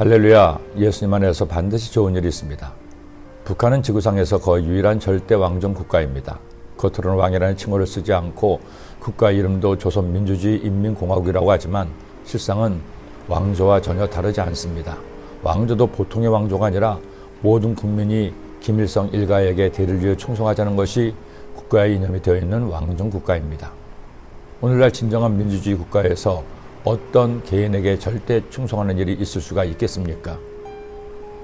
할렐루야, 예수님 안에서 반드시 좋은 일이 있습니다. 북한은 지구상에서 거의 유일한 절대 왕정 국가입니다. 겉으로는 왕이라는 칭호를 쓰지 않고 국가 이름도 조선민주주의 인민공화국이라고 하지만 실상은 왕조와 전혀 다르지 않습니다. 왕조도 보통의 왕조가 아니라 모든 국민이 김일성 일가에게 대를 위해 충성하자는 것이 국가의 이념이 되어 있는 왕정 국가입니다. 오늘날 진정한 민주주의 국가에서 어떤 개인에게 절대 충성하는 일이 있을 수가 있겠습니까?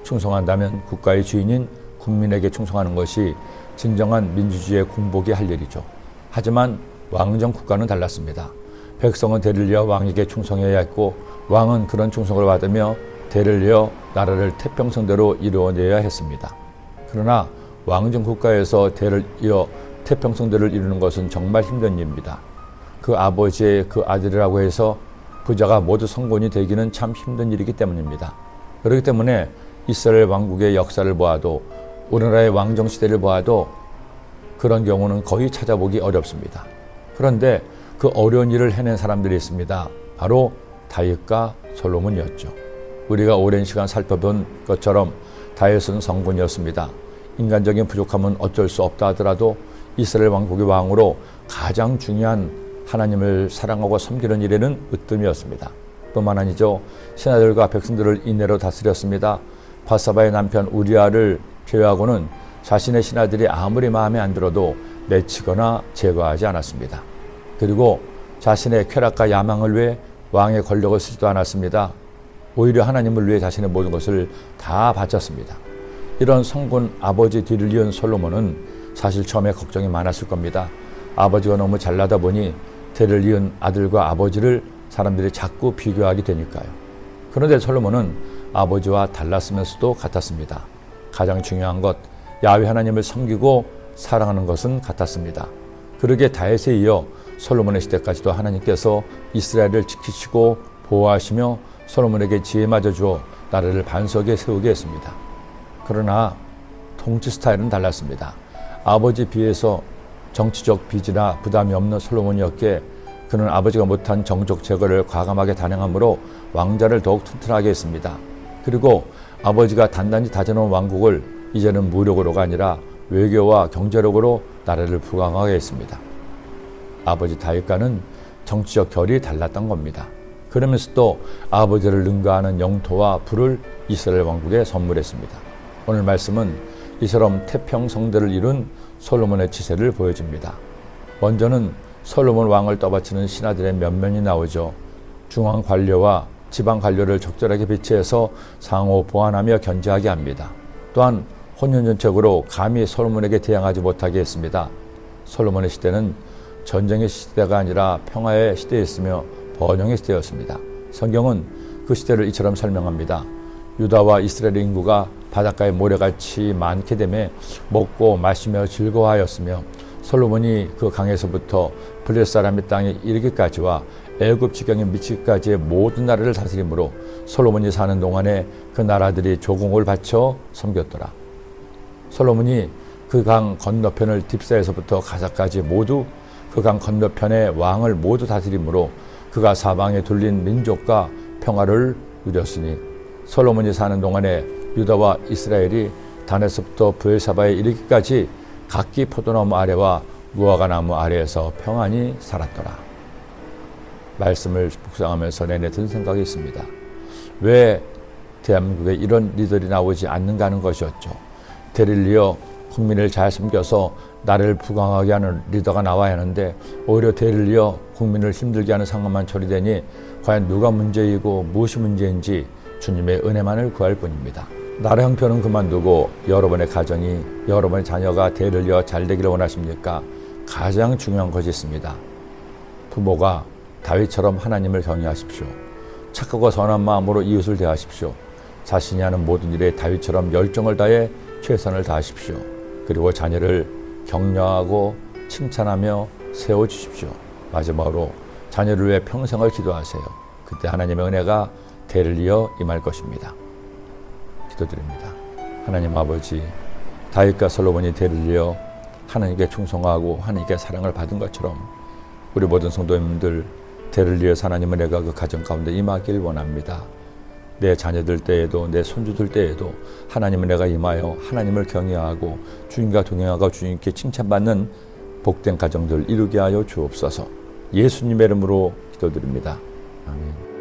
충성한다면 국가의 주인인 국민에게 충성하는 것이 진정한 민주주의의 공복이 할 일이죠. 하지만 왕정 국가는 달랐습니다. 백성은 대를 이어 왕에게 충성해야 했고 왕은 그런 충성을 받으며 대를 이어 나라를 태평성대로 이루어내야 했습니다. 그러나 왕정 국가에서 대를 이어 태평성대를 이루는 것은 정말 힘든 일입니다. 그 아버지의 그 아들이라고 해서 부자가 모두 성공이 되기는 참 힘든 일이기 때문입니다. 그렇기 때문에 이스라엘 왕국의 역사를 보아도 우리나라의 왕정 시대를 보아도 그런 경우는 거의 찾아보기 어렵습니다. 그런데 그 어려운 일을 해낸 사람들이 있습니다. 바로 다윗과 솔로몬이었죠. 우리가 오랜 시간 살펴본 것처럼 다윗은 성군이었습니다. 인간적인 부족함은 어쩔 수 없다 하더라도 이스라엘 왕국의 왕으로 가장 중요한 하나님을 사랑하고 섬기는 일에는 으뜸이었습니다. 뿐만 아니죠. 신하들과 백성들을 인내로 다스렸습니다. 바사바의 남편 우리아를 제외하고는 자신의 신하들이 아무리 마음에 안 들어도 내치거나 제거하지 않았습니다. 그리고 자신의 쾌락과 야망을 위해 왕의 권력을 쓰지도 않았습니다. 오히려 하나님을 위해 자신의 모든 것을 다 바쳤습니다. 이런 성군 아버지 뒤를 이은 솔로몬은 사실 처음에 걱정이 많았을 겁니다. 아버지가 너무 잘나다 보니 대를 이은 아들과 아버지를 사람들이 자꾸 비교하게 되니까요. 그런데 솔로몬은 아버지와 달랐으면서도 같았습니다. 가장 중요한 것, 야훼 하나님을 섬기고 사랑하는 것은 같았습니다. 그러기에 다윗에 이어 솔로몬의 시대까지도 하나님께서 이스라엘을 지키시고 보호하시며 솔로몬에게 지혜마저 주어 나라를 반석에 세우게 했습니다. 그러나 통치 스타일은 달랐습니다. 아버지 비해서 정치적 빚이나 부담이 없는 솔로몬이었기에 그는 아버지가 못한 정적 제거를 과감하게 단행함으로 왕자를 더욱 튼튼하게 했습니다. 그리고 아버지가 단단히 다져놓은 왕국을 이제는 무력으로가 아니라 외교와 경제력으로 나라를 부강하게 했습니다. 아버지 다윗과는 정치적 결이 달랐던 겁니다. 그러면서도 아버지를 능가하는 영토와 부를 이스라엘 왕국에 선물했습니다. 오늘 말씀은 이처럼 태평성대를 이룬 솔로몬의 치세를 보여줍니다. 먼저는 솔로몬 왕을 떠받치는 신하들의 면면이 나오죠. 중앙 관료와 지방 관료를 적절하게 배치해서 상호 보완하며 견제하게 합니다. 또한 혼연전책으로 감히 솔로몬에게 대항하지 못하게 했습니다. 솔로몬의 시대는 전쟁의 시대가 아니라 평화의 시대였으며 번영의 시대였습니다. 성경은 그 시대를 이처럼 설명합니다. 유다와 이스라엘 인구가 바닷가의 모래같이 많게 되매 먹고 마시며 즐거워하였으며 솔로몬이 그 강에서부터 블레 사람의 땅에 이르기까지와 애굽 지경에 미치기까지의 모든 나라를 다스림으로 솔로몬이 사는 동안에 그 나라들이 조공을 바쳐 섬겼더라. 솔로몬이 그 강 건너편을 딥사에서부터 가사까지 모두 그 강 건너편의 왕을 모두 다스림으로 그가 사방에 둘린 민족과 평화를 누렸으니 솔로몬이 사는 동안에 유다와 이스라엘이 단에서부터 브엘사바에 이르기까지 각기 포도나무 아래와 무화과 나무 아래에서 평안히 살았더라. 말씀을 묵상하면서 내내 든 생각이 있습니다. 왜 대한민국에 이런 리더들이 나오지 않는가 하는 것이었죠. 대를 이어 국민을 잘 섬겨서 나라를 부강하게 하는 리더가 나와야 하는데 오히려 대를 이어 국민을 힘들게 하는 상황만 처리되니 과연 누가 문제이고 무엇이 문제인지 주님의 은혜만을 구할 뿐입니다. 나라 형편은 그만두고 여러분의 가정이 여러분의 자녀가 대를 이어 잘 되기를 원하십니까? 가장 중요한 것이 있습니다. 부모가 다윗처럼 하나님을 경외하십시오. 착하고 선한 마음으로 이웃을 대하십시오. 자신이 하는 모든 일에 다윗처럼 열정을 다해 최선을 다하십시오. 그리고 자녀를 격려하고 칭찬하며 세워주십시오. 마지막으로 자녀를 위해 평생을 기도하세요. 그때 하나님의 은혜가 대를 이어 임할 것입니다. 기도드립니다. 하나님 아버지, 다윗과 솔로몬이 대를 이어 하나님께 충성하고 하나님께 사랑을 받은 것처럼 우리 모든 성도님들 대를 이어 하나님의 은혜가 그 가정 가운데 임하길 원합니다. 내 자녀들 때에도 내 손주들 때에도 하나님은 내가 임하여 하나님을 경외하고 주님과 동행하고 주님께 칭찬받는 복된 가정들 이루게 하여 주옵소서. 예수님의 이름으로 기도드립니다. 아멘.